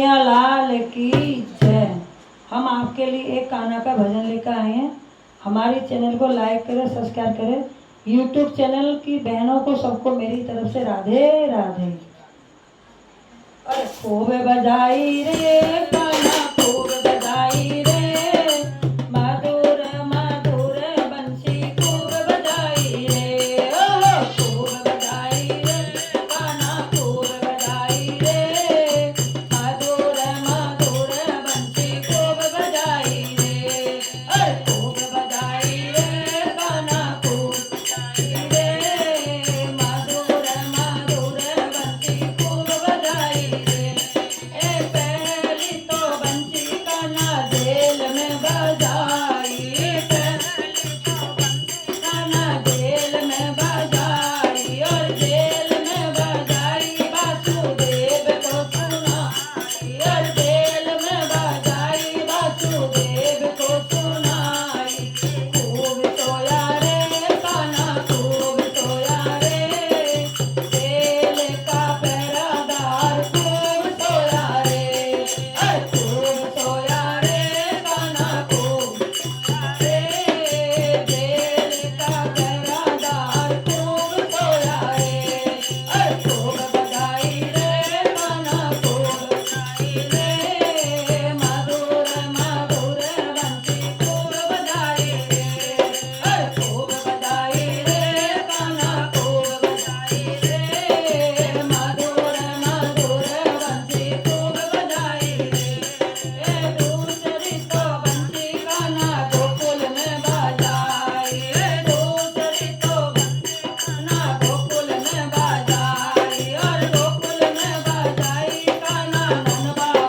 लाल की जय। हम आपके लिए एक कान्हा का भजन लेकर आए हैं। हमारे चैनल को लाइक करें, सब्सक्राइब करें। यूट्यूब चैनल की बहनों को सबको मेरी तरफ से राधे राधे। अरे खूब बधाई रे कान्हा, खूब बधाई रे, मधुर मधुर बंसी खूब बधाई रे। ओ खूब बधाई रे कान्हा, खूब बधाई रे, मधुर मधुर बंसी खूब बधाई रे। अरे खूब बधाई रे कान्हा, खूब बधाई रे, मधुर मधुर बंसी खूब बधाई रे। ए पहली तो बंसी कान्हा जेल में बजाई, पहली तो बंसी कान्हा जेल में बजाई, और जेल में बजाई वासुदेव को सुनाई, और जेल में बजाई वासुदेव को सुनाई। खूब सोया रे कान्हा, खूब सोया रे, जेल का पहरादार खूब सोया रे। अरे खूब सोया रे कान्हा, खूब सोया रे, जेल का पहरादार खूब सोया रे। अरे खूब बधाई रे कान्हा, खूब बधाई रे, मधुर मधुर बंसी खूब बधाई रे। अरे खूब बधाई रे कान्हा, खूब बधाई रे, मधुर मधुर बंसी खूब बधाई रे। ए दूसरी तो बंसी कान्हा गोकुल में बजाई, दूसरी तो बंसी कान्हा गोकुल में बजाई, और गोकुल में बजाई कान्हा नन बाबा